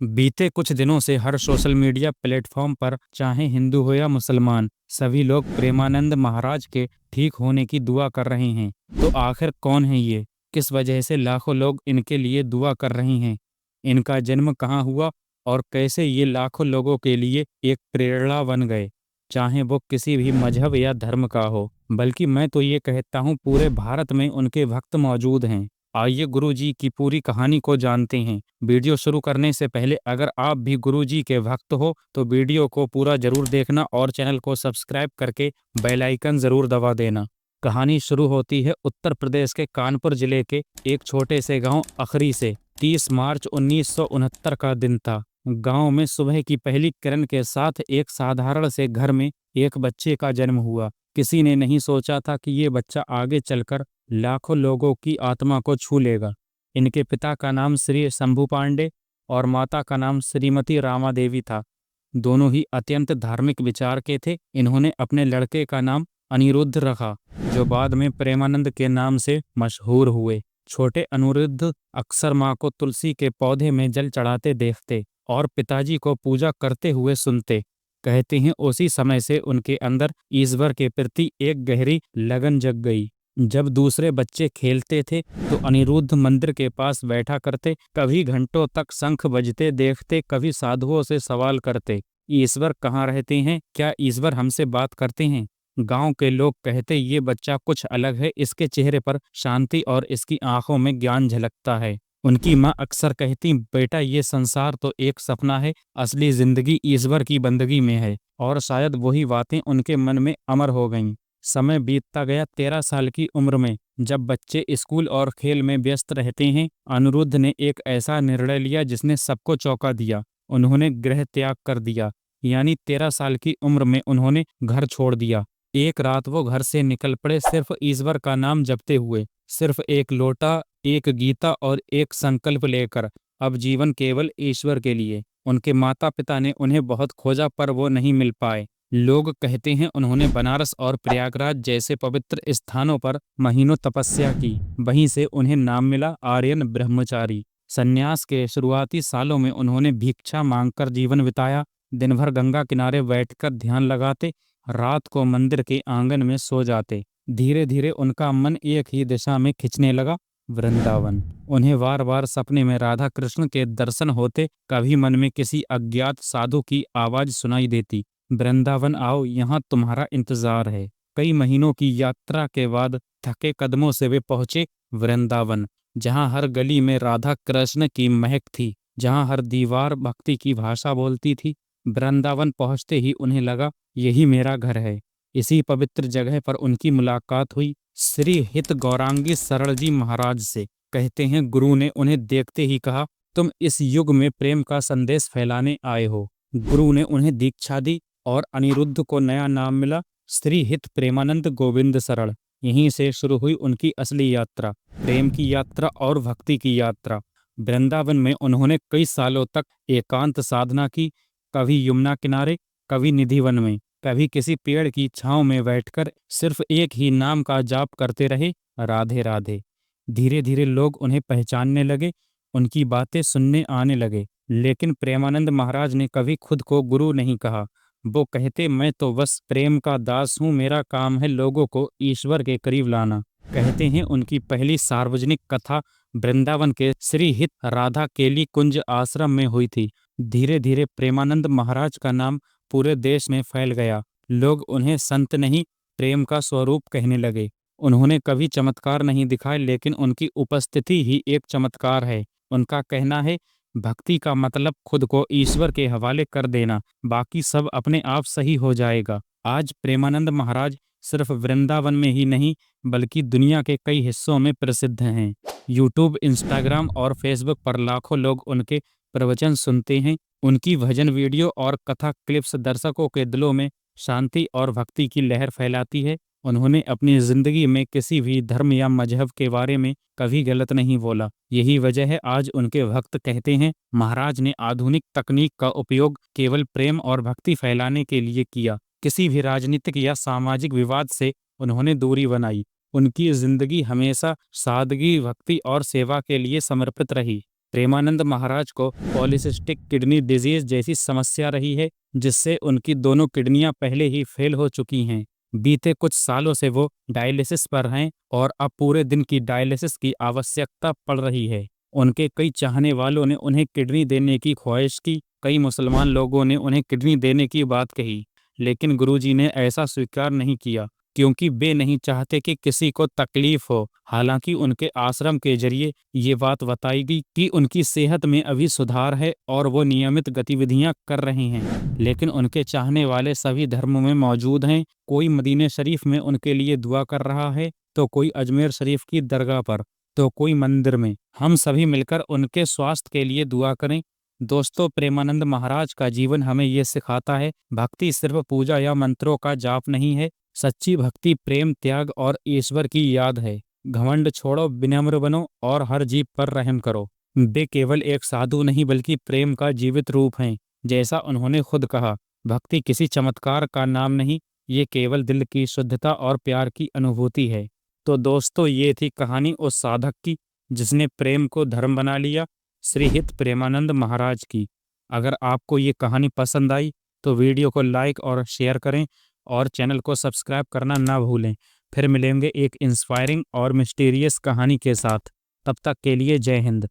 बीते कुछ दिनों से हर सोशल मीडिया प्लेटफॉर्म पर, चाहे हिंदू हो या मुसलमान, सभी लोग प्रेमानंद महाराज के ठीक होने की दुआ कर रहे हैं। तो आखिर कौन है ये? किस वजह से लाखों लोग इनके लिए दुआ कर रहे हैं? इनका जन्म कहाँ हुआ और कैसे ये लाखों लोगों के लिए एक प्रेरणा बन गए, चाहे वो किसी भी मजहब या धर्म का हो। बल्कि मैं तो ये कहता हूँ, पूरे भारत में उनके भक्त मौजूद हैं। आइए गुरु जी की पूरी कहानी को जानते हैं। वीडियो शुरू करने से पहले अगर आप भी गुरु जी के भक्त हो तो वीडियो को पूरा जरूर देखना और चैनल को सब्सक्राइब करके बेल आइकन जरूर दबा देना। कहानी शुरू होती है उत्तर प्रदेश के कानपुर जिले के एक छोटे से गांव अखरी से। 30 मार्च 1969 का दिन था। गांव में सुबह की पहली किरण के साथ एक साधारण से घर में एक बच्चे का जन्म हुआ। किसी ने नहीं सोचा था कि ये बच्चा आगे चलकर लाखों लोगों की आत्मा को छू लेगा। इनके पिता का नाम श्री शंभू पांडे और माता का नाम श्रीमती रामा देवी था। दोनों ही अत्यंत धार्मिक विचार के थे। इन्होंने अपने लड़के का नाम अनिरुद्ध रखा, जो बाद में प्रेमानंद के नाम से मशहूर हुए। छोटे अनिरुद्ध अक्सर माँ को तुलसी के पौधे में जल चढ़ाते देखते और पिताजी को पूजा करते हुए सुनते। कहते हैं उसी समय से उनके अंदर ईश्वर के प्रति एक गहरी लगन जग गई। जब दूसरे बच्चे खेलते थे तो अनिरुद्ध मंदिर के पास बैठा करते, कभी घंटों तक शंख बजते देखते, कभी साधुओं से सवाल करते, ईश्वर कहाँ रहते हैं, क्या ईश्वर हमसे बात करते हैं। गांव के लोग कहते ये बच्चा कुछ अलग है, इसके चेहरे पर शांति और इसकी आंखों में ज्ञान झलकता है। उनकी माँ अक्सर कहती, बेटा ये संसार तो एक सपना है, असली जिंदगी ईश्वर की बंदगी में है। और शायद वही बातें उनके मन में अमर हो गईं। समय बीतता गया। 13 साल की उम्र में जब बच्चे स्कूल और खेल में व्यस्त रहते हैं, अनिरुद्ध ने एक ऐसा निर्णय लिया जिसने सबको चौंका दिया। उन्होंने गृह त्याग कर दिया। यानी 13 साल की उम्र में उन्होंने घर छोड़ दिया। एक रात वो घर से निकल पड़े, सिर्फ ईश्वर का नाम जपते हुए, सिर्फ एक लोटा, एक गीता और एक संकल्प लेकर, अब जीवन केवल ईश्वर के लिए। उनके माता पिता ने उन्हें बहुत खोजा पर वो नहीं मिल पाए। लोग कहते हैं उन्होंने बनारस और प्रयागराज जैसे पवित्र स्थानों पर महीनों तपस्या की। वहीं से उन्हें नाम मिला आर्यन ब्रह्मचारी। सन्यास के शुरुआती सालों में उन्होंने भिक्षा मांगकर जीवन बिताया। दिन भर गंगा किनारे बैठकर ध्यान लगाते, रात को मंदिर के आंगन में सो जाते। धीरे धीरे उनका मन एक ही दिशा में खिंचने लगा, वृंदावन। उन्हें बार बार सपने में राधा कृष्ण के दर्शन होते, कभी मन में किसी अज्ञात साधु की आवाज सुनाई देती, वृंदावन आओ, यहाँ तुम्हारा इंतजार है। कई महीनों की यात्रा के बाद थके कदमों से वे पहुंचे वृंदावन, जहाँ हर गली में राधा कृष्ण की महक थी, जहाँ हर दीवार भक्ति की भाषा बोलती थी। वृंदावन पहुंचते ही उन्हें लगा यही मेरा घर है। इसी पवित्र जगह पर उनकी मुलाकात हुई श्री हित गौरांगी सरल जी महाराज से। कहते हैं गुरु ने उन्हें देखते ही कहा, तुम इस युग में प्रेम का संदेश फैलाने आए हो। गुरु ने उन्हें दीक्षा दी और अनिरुद्ध को नया नाम मिला, श्री हित प्रेमानंद गोविंद सरल। यहीं से शुरू हुई उनकी असली यात्रा, प्रेम की यात्रा और भक्ति की यात्रा। वृंदावन में उन्होंने कई सालों तक एकांत साधना की, कभी यमुना किनारे, कभी निधिवन में, कभी किसी पेड़ की छांव में बैठकर सिर्फ एक ही नाम का जाप करते रहे, राधे राधे। धीरे धीरे लोग उन्हें पहचानने लगे, उनकी बातें सुनने आने लगे। लेकिन प्रेमानंद महाराज ने कभी खुद को गुरु नहीं कहा। वो कहते, मैं तो बस प्रेम का दास हूँ, मेरा काम है लोगों को ईश्वर के करीब लाना। कहते हैं उनकी पहली सार्वजनिक कथा वृंदावन के श्री हित राधा केली कुंज आश्रम में हुई थी। धीरे धीरे प्रेमानंद महाराज का नाम पूरे देश में फैल गया। लोग उन्हें संत नहीं, प्रेम का स्वरूप कहने लगे। उन्होंने कभी चमत्कार नहीं दिखाए, लेकिन उनकी उपस्थिति ही एक चमत्कार है। उनका कहना है, भक्ति का मतलब खुद को ईश्वर के हवाले कर देना, बाकी सब अपने आप सही हो जाएगा। आज प्रेमानंद महाराज सिर्फ वृंदावन में ही नहीं बल्कि दुनिया के कई हिस्सों में प्रसिद्ध हैं। यूट्यूब, इंस्टाग्राम और फेसबुक पर लाखों लोग उनके प्रवचन सुनते हैं। उनकी भजन वीडियो और कथा क्लिप्स दर्शकों के दिलों में शांति और भक्ति की लहर फैलाती है। उन्होंने अपनी जिंदगी में किसी भी धर्म या मजहब के बारे में कभी गलत नहीं बोला। यही वजह है आज उनके भक्त कहते हैं, महाराज ने आधुनिक तकनीक का उपयोग केवल प्रेम और भक्ति फैलाने के लिए किया। किसी भी राजनीतिक या सामाजिक विवाद से उन्होंने दूरी बनाई। उनकी जिंदगी हमेशा सादगी, भक्ति और सेवा के लिए समर्पित रही। प्रेमानंद महाराज को पॉलीसिस्टिक किडनी डिजीज जैसी समस्या रही है, जिससे उनकी दोनों किडनियां पहले ही फेल हो चुकी हैं। बीते कुछ सालों से वो डायलिसिस पर हैं और अब पूरे दिन की डायलिसिस की आवश्यकता पड़ रही है। उनके कई चाहने वालों ने उन्हें किडनी देने की ख्वाहिश की, कई मुसलमान लोगों ने उन्हें किडनी देने की बात कही, लेकिन गुरुजी ने ऐसा स्वीकार नहीं किया, क्योंकि वे नहीं चाहते कि किसी को तकलीफ हो। हालांकि उनके आश्रम के जरिए ये बात बताई गई कि उनकी सेहत में अभी सुधार है और वो नियमित गतिविधियां कर रहे हैं, लेकिन उनके चाहने वाले सभी धर्मों में मौजूद हैं। कोई मदीने शरीफ में उनके लिए दुआ कर रहा है, तो कोई अजमेर शरीफ की दरगाह पर, तो कोई मंदिर में। हम सभी मिलकर उनके स्वास्थ्य के लिए दुआ करें। दोस्तों, प्रेमानंद महाराज का जीवन हमें ये सिखाता है, भक्ति सिर्फ पूजा या मंत्रों का जाप नहीं है। सच्ची भक्ति प्रेम, त्याग और ईश्वर की याद है। घमंड छोड़ो, विनम्र बनो और हर जीव पर रहम करो। वे केवल एक साधु नहीं बल्कि प्रेम का जीवित रूप हैं। जैसा उन्होंने खुद कहा, भक्ति किसी चमत्कार का नाम नहीं, ये केवल दिल की शुद्धता और प्यार की अनुभूति है। तो दोस्तों, ये थी कहानी उस साधक की जिसने प्रेम को धर्म बना लिया, श्री हित प्रेमानंद महाराज की। अगर आपको ये कहानी पसंद आई तो वीडियो को लाइक और शेयर करें और चैनल को सब्सक्राइब करना ना भूलें। फिर मिलेंगे एक इंस्पायरिंग और मिस्टीरियस कहानी के साथ। तब तक के लिए जय हिंद।